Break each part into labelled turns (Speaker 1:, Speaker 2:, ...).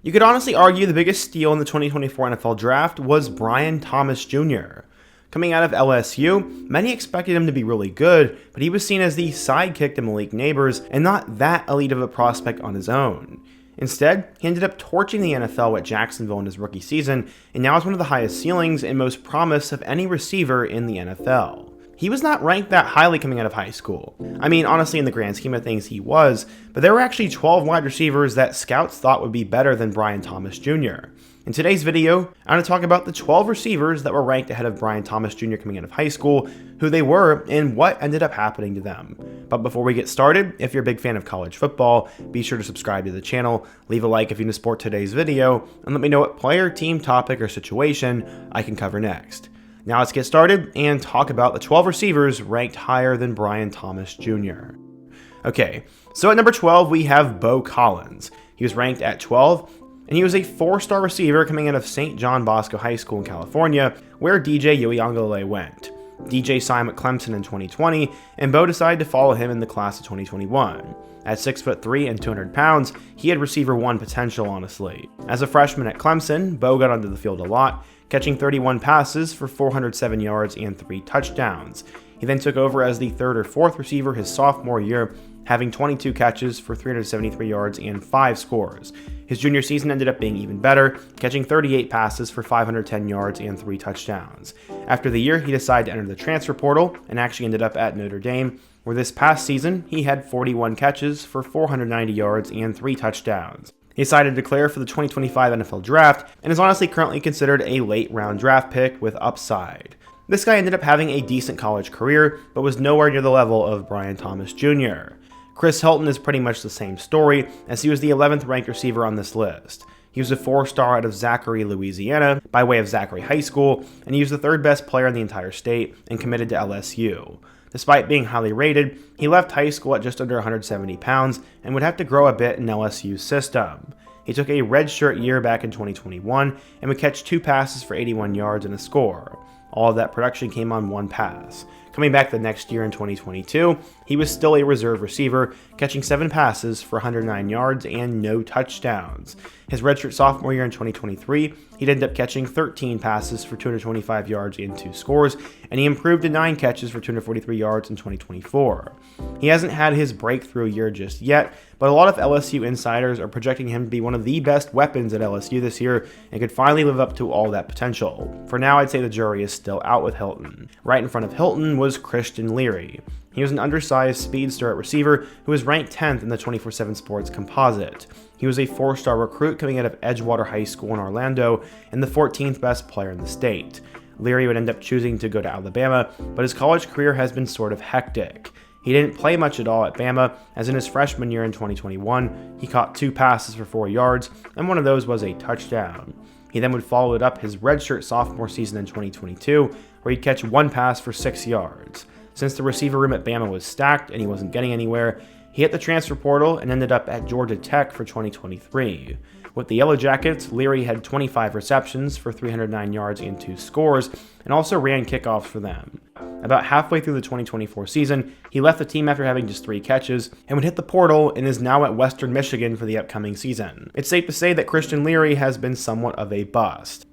Speaker 1: You could honestly argue the biggest steal in the 2024 NFL Draft was Brian Thomas Jr. Coming out of LSU, many expected him to be really good, but he was seen as the sidekick to Malik Neighbors and not that elite of a prospect on his own. Instead, he ended up torching the NFL at Jacksonville in his rookie season, and now has one of the highest ceilings and most promise of any receiver in the NFL. He was not ranked that highly coming out of high school. I mean, honestly, in the grand scheme of things, he was, but there were actually 12 wide receivers that scouts thought would be better than Brian Thomas Jr. In today's video, I'm going to talk about the 12 receivers that were ranked ahead of Brian Thomas Jr. coming out of high school, who they were, and what ended up happening to them. But before we get started, if you're a big fan of college football, be sure to subscribe to the channel, leave a like if you support today's video, and let me know what player, team, topic, or situation I can cover next. Now let's get started and talk about the 12 receivers ranked higher than Brian Thomas Jr. Okay, so at number 12 we have Beau Collins. He was ranked at 12, and he was a 4-star receiver coming out of St. John Bosco High School in California, where DJ Uyunglele went. DJ signed with Clemson in 2020, and Beau decided to follow him in the class of 2021. At 6'3" and 200 pounds, he had receiver 1 potential, honestly. As a freshman at Clemson, Beau got onto the field a lot, catching 31 passes for 407 yards and 3 touchdowns. He then took over as the 3rd or 4th receiver his sophomore year, having 22 catches for 373 yards and 5 scores. His junior season ended up being even better, catching 38 passes for 510 yards and 3 touchdowns. After the year, he decided to enter the transfer portal and actually ended up at Notre Dame, where this past season he had 41 catches for 490 yards and 3 touchdowns. He decided to declare for the 2025 NFL Draft and is honestly currently considered a late-round draft pick with upside. This guy ended up having a decent college career, but was nowhere near the level of Brian Thomas Jr. Chris Hilton is pretty much the same story, as he was the 11th ranked receiver on this list. He was a 4-star out of Zachary, Louisiana, by way of Zachary High School, and he was the 3rd best player in the entire state and committed to LSU. Despite being highly rated, he left high school at just under 170 pounds and would have to grow a bit in LSU's system. He took a redshirt year back in 2021 and would catch 2 passes for 81 yards and a score. All of that production came on 1 pass. Coming back the next year in 2022, he was still a reserve receiver, catching 7 passes for 109 yards and no touchdowns. His redshirt sophomore year in 2023, he'd end up catching 13 passes for 225 yards and 2 scores, and he improved to 9 catches for 243 yards in 2024. He hasn't had his breakthrough year just yet, but a lot of LSU insiders are projecting him to be one of the best weapons at LSU this year and could finally live up to all that potential. For now, I'd say the jury is still out with Hilton. Right in front of Hilton was Christian Leary. He was an undersized speedster at receiver who was ranked 10th in the 24/7 Sports composite. He was a 4-star recruit coming out of Edgewater High School in Orlando and the 14th best player in the state. Leary would end up choosing to go to Alabama, but his college career has been sort of hectic. He didn't play much at all at Bama, as in his freshman year in 2021, he caught 2 passes for 4 yards, and one of those was a touchdown. He then would follow it up his redshirt sophomore season in 2022, where he'd catch 1 pass for 6 yards. Since the receiver room at Bama was stacked and he wasn't getting anywhere, he hit the transfer portal and ended up at Georgia Tech for 2023. With the Yellow Jackets, Leary had 25 receptions for 309 yards and 2 scores, and also ran kickoffs for them. About halfway through the 2024 season, he left the team after having just 3 catches, and would hit the portal and is now at Western Michigan for the upcoming season. It's safe to say that Christian Leary has been somewhat of a bust.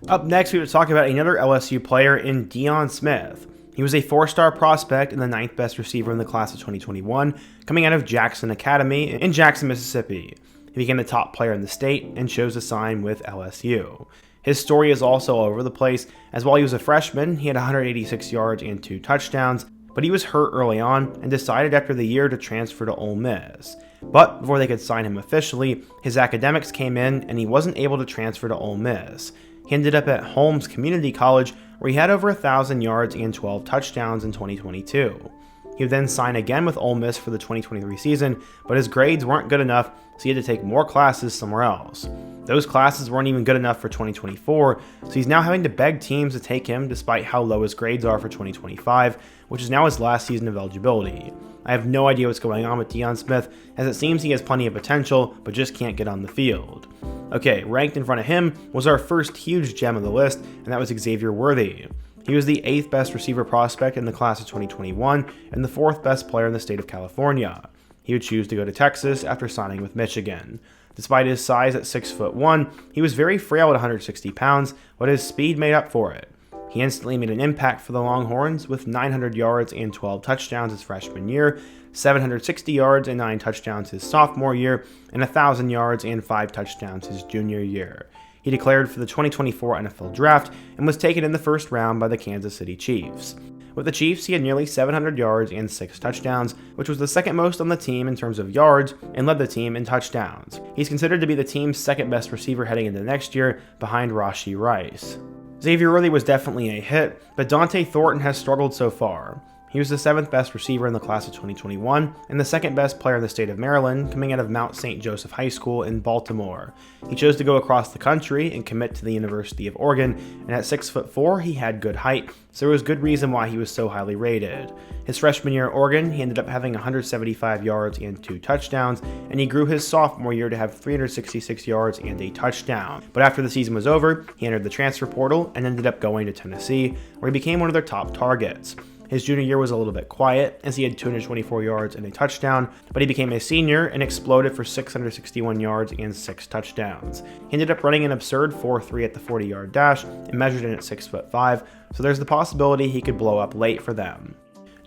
Speaker 1: Up next, we would talk about another LSU player in Deion Smith. He was a 4-star prospect and the 9th best receiver in the class of 2021, coming out of Jackson Academy in Jackson, Mississippi. He became the top player in the state and chose to sign with LSU. His story is also all over the place, as while he was a freshman, he had 186 yards and 2 touchdowns, but he was hurt early on and decided after the year to transfer to Ole Miss. But before they could sign him officially, his academics came in and he wasn't able to transfer to Ole Miss. He ended up at Holmes Community College, where he had over 1,000 yards and 12 touchdowns in 2022. He would then sign again with Ole Miss for the 2023 season, but his grades weren't good enough, so he had to take more classes somewhere else. Those classes weren't even good enough for 2024, so he's now having to beg teams to take him despite how low his grades are for 2025, which is now his last season of eligibility. I have no idea what's going on with Deion Smith, as it seems he has plenty of potential, but just can't get on the field. Okay, ranked in front of him was our first huge gem of the list, and that was Xavier Worthy. He was the 8th best receiver prospect in the class of 2021 and the 4th best player in the state of California. He would choose to go to Texas after signing with Michigan. Despite his size at 6'1", he was very frail at 160 pounds, but his speed made up for it. He instantly made an impact for the Longhorns with 900 yards and 12 touchdowns his freshman year, 760 yards and 9 touchdowns his sophomore year, and 1,000 yards and 5 touchdowns his junior year. He declared for the 2024 NFL Draft and was taken in the first round by the Kansas City Chiefs. With the Chiefs, he had nearly 700 yards and 6 touchdowns, which was the second most on the team in terms of yards and led the team in touchdowns. He's considered to be the team's second best receiver heading into next year, behind Rashee Rice. Xavier Worthy was definitely a hit, but Dante Thornton has struggled so far. He was the 7th best receiver in the class of 2021 and the 2nd best player in the state of Maryland, coming out of Mount St. Joseph High School in Baltimore. He chose to go across the country and commit to the University of Oregon, and at 6'4", he had good height, so there was good reason why he was so highly rated. His freshman year at Oregon, he ended up having 175 yards and 2 touchdowns, and he grew his sophomore year to have 366 yards and a touchdown. But after the season was over, he entered the transfer portal and ended up going to Tennessee, where he became one of their top targets. His junior year was a little bit quiet, as he had 224 yards and a touchdown, but he became a senior and exploded for 661 yards and 6 touchdowns. He ended up running an absurd 4.3 at the 40-yard dash and measured in at 6'5", so there's the possibility he could blow up late for them.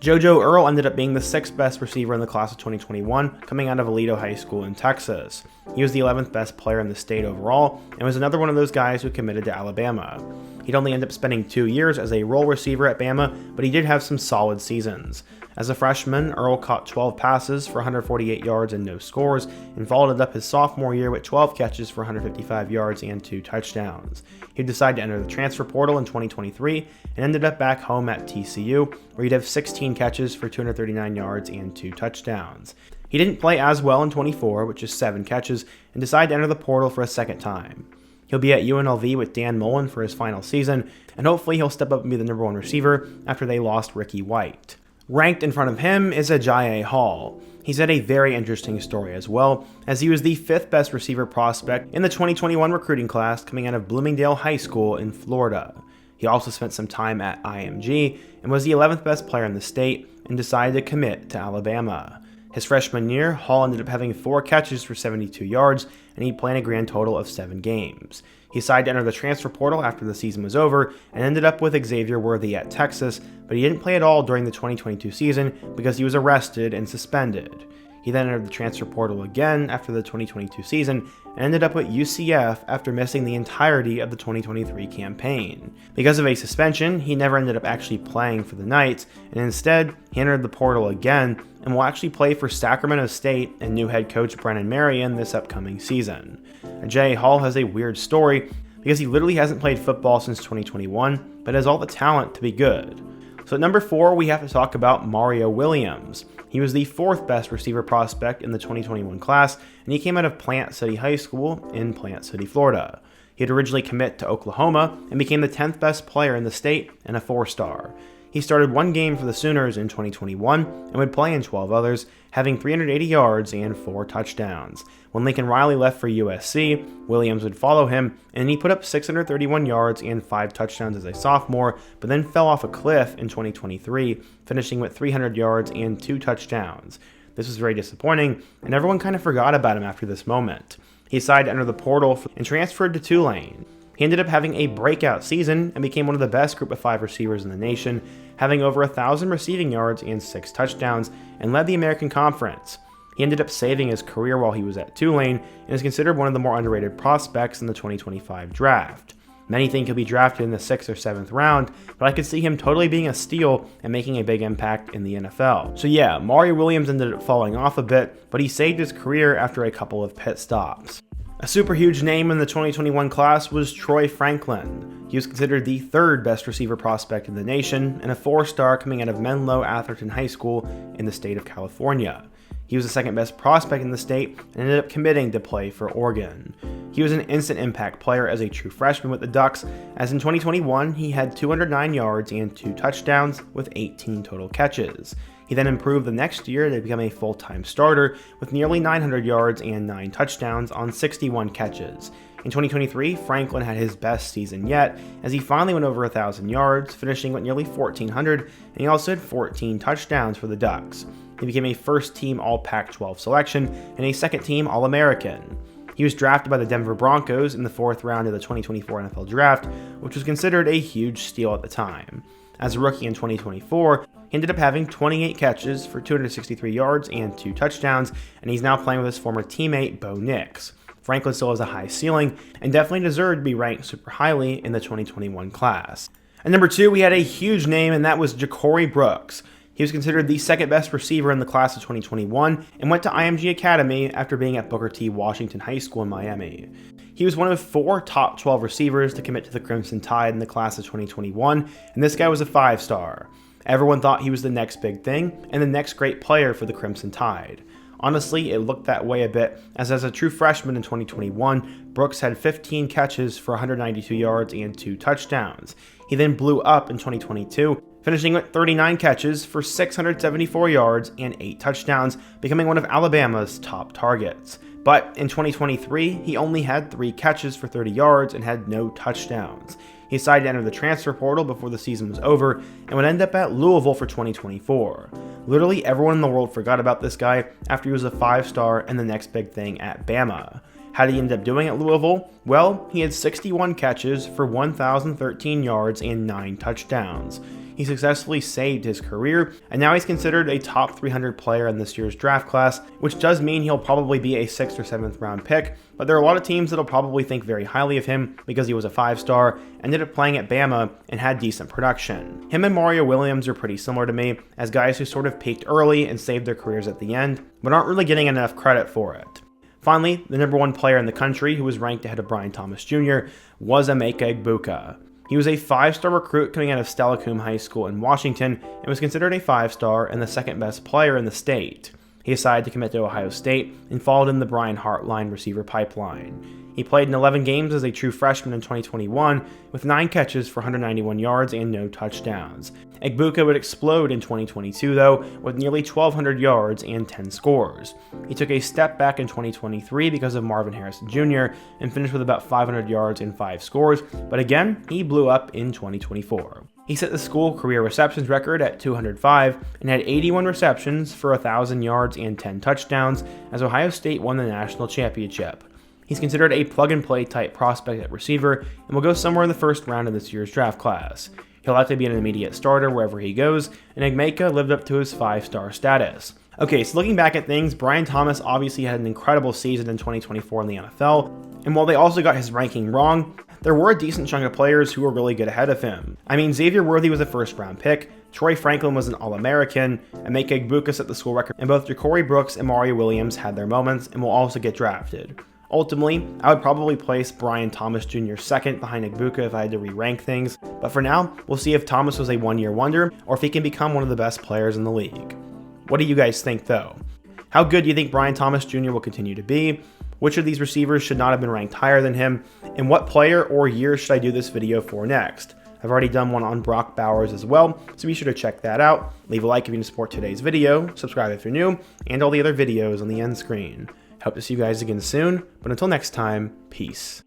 Speaker 1: JoJo Earle ended up being the 6th best receiver in the class of 2021, coming out of Aledo High School in Texas. He was the 11th best player in the state overall, and was another one of those guys who committed to Alabama. He'd only end up spending 2 years as a role receiver at Bama, but he did have some solid seasons. As a freshman, Earle caught 12 passes for 148 yards and no scores, and followed it up his sophomore year with 12 catches for 155 yards and 2 touchdowns. He'd decide to enter the transfer portal in 2023, and ended up back home at TCU, where he'd have 16 catches for 239 yards and 2 touchdowns. He didn't play as well in 24, with just 7 catches, and decided to enter the portal for a second time. He'll be at UNLV with Dan Mullen for his final season, and hopefully he'll step up and be the number 1 receiver after they lost Ricky White. Ranked in front of him is Agiye Hall. He's had a very interesting story as well, as he was the 5th best receiver prospect in the 2021 recruiting class coming out of Bloomingdale High School in Florida. He also spent some time at IMG and was the 11th best player in the state and decided to commit to Alabama. His freshman year, Hall ended up having 4 catches for 72 yards, and he played a grand total of 7 games. He decided to enter the transfer portal after the season was over and ended up with Xavier Worthy at Texas, but he didn't play at all during the 2022 season because he was arrested and suspended. He then entered the transfer portal again after the 2022 season and ended up at UCF after missing the entirety of the 2023 campaign. Because of a suspension, he never ended up actually playing for the Knights, and instead, he entered the portal again and will actually play for Sacramento State and new head coach Brennan Marion this upcoming season. Agiye Hall has a weird story because he literally hasn't played football since 2021, but has all the talent to be good. So at number 4, we have to talk about Mario Williams. He was the 4th best receiver prospect in the 2021 class, and he came out of Plant City High School in Plant City, Florida. He had originally committed to Oklahoma and became the 10th best player in the state and a 4-star. He started 1 game for the Sooners in 2021 and would play in 12 others, having 380 yards and 4 touchdowns. When Lincoln Riley left for USC, Williams would follow him, and he put up 631 yards and 5 touchdowns as a sophomore, but then fell off a cliff in 2023, finishing with 300 yards and 2 touchdowns. This was very disappointing, and everyone kind of forgot about him after this moment. He decided to enter the portal and transferred to Tulane. He ended up having a breakout season and became one of the best group of 5 receivers in the nation, having over 1,000 receiving yards and 6 touchdowns, and led the American Conference. He ended up saving his career while he was at Tulane and is considered one of the more underrated prospects in the 2025 draft. Many think he'll be drafted in the 6th or 7th round, but I could see him totally being a steal and making a big impact in the NFL. So yeah, Mario Williams ended up falling off a bit, but he saved his career after a couple of pit stops. A super huge name in the 2021 class was Troy Franklin. He was considered the 3rd best receiver prospect in the nation and a 4-star coming out of Menlo Atherton High School in the state of California. He was the 2nd best prospect in the state and ended up committing to play for Oregon. He was an instant impact player as a true freshman with the Ducks, as in 2021 he had 209 yards and 2 touchdowns with 18 total catches. He then improved the next year to become a full-time starter with nearly 900 yards and 9 touchdowns on 61 catches. In 2023, Franklin had his best season yet, as he finally went over 1,000 yards, finishing with nearly 1,400, and he also had 14 touchdowns for the Ducks. He became a first-team All-Pac-12 selection and a second-team All-American. He was drafted by the Denver Broncos in the 4th round of the 2024 NFL Draft, which was considered a huge steal at the time. As a rookie in 2024, he ended up having 28 catches for 263 yards and 2 touchdowns, and he's now playing with his former teammate Bo Nix. Franklin still has a high ceiling and definitely deserved to be ranked super highly in the 2021 class. At number 2, we had a huge name, and that was Ja'Cory Brooks. He was considered the second best receiver in the class of 2021 and went to IMG Academy after being at Booker T. Washington High School in Miami. He was one of 4 top 12 receivers to commit to the Crimson Tide in the class of 2021, and this guy was a 5-star. Everyone thought he was the next big thing and the next great player for the Crimson Tide. Honestly, it looked that way a bit, as a true freshman in 2021, Brooks had 15 catches for 192 yards and 2 touchdowns. He then blew up in 2022, finishing with 39 catches for 674 yards and 8 touchdowns, becoming one of Alabama's top targets. But in 2023, he only had 3 catches for 30 yards and had no touchdowns. He decided to enter the transfer portal before the season was over and would end up at Louisville for 2024. Literally everyone in the world forgot about this guy after he was a 5-star and the next big thing at Bama. How did he end up doing at Louisville? Well, he had 61 catches for 1,013 yards and 9 touchdowns. He successfully saved his career, and now he's considered a top 300 player in this year's draft class, which does mean he'll probably be a 6th or 7th round pick, but there are a lot of teams that'll probably think very highly of him because he was a 5-star, ended up playing at Bama, and had decent production. Him and Mario Williams are pretty similar to me, as guys who sort of peaked early and saved their careers at the end, but aren't really getting enough credit for it. Finally, the number 1 player in the country who was ranked ahead of Brian Thomas Jr. was Emeka Egbuka. He was a 5-star recruit coming out of Steilacoom High School in Washington and was considered a 5-star and the second best player in the state. He decided to commit to Ohio State and followed in the Brian Hartline receiver pipeline. He played in 11 games as a true freshman in 2021 with 9 catches for 191 yards and no touchdowns. Egbuka would explode in 2022 though, with nearly 1,200 yards and 10 scores. He took a step back in 2023 because of Marvin Harrison Jr. and finished with about 500 yards and 5 scores, but again, he blew up in 2024. He set the school career receptions record at 205 and had 81 receptions for 1,000 yards and 10 touchdowns as Ohio State won the national championship. He's considered a plug-and-play type prospect at receiver and will go somewhere in the 1st round of this year's draft class. He'll likely be an immediate starter wherever he goes, and Egbuka lived up to his 5-star status. Okay, so looking back at things, Brian Thomas obviously had an incredible season in 2024 in the NFL, and while they also got his ranking wrong, there were a decent chunk of players who were really good ahead of him. I mean, Xavier Worthy was a 1st-round pick, Troy Franklin was an All-American, Emeka Egbuka set the school record, and both Ja'Cory Brooks and Mario Williams had their moments and will also get drafted. Ultimately, I would probably place Brian Thomas Jr. second behind Egbuka if I had to re-rank things, but for now, we'll see if Thomas was a one-year wonder or if he can become one of the best players in the league. What do you guys think though? How good do you think Brian Thomas Jr. will continue to be? Which of these receivers should not have been ranked higher than him? And what player or year should I do this video for next? I've already done one on Brock Bowers as well, so be sure to check that out. Leave a like if you want to support today's video, subscribe if you're new, and all the other videos on the end screen. Hope to see you guys again soon, but until next time, peace.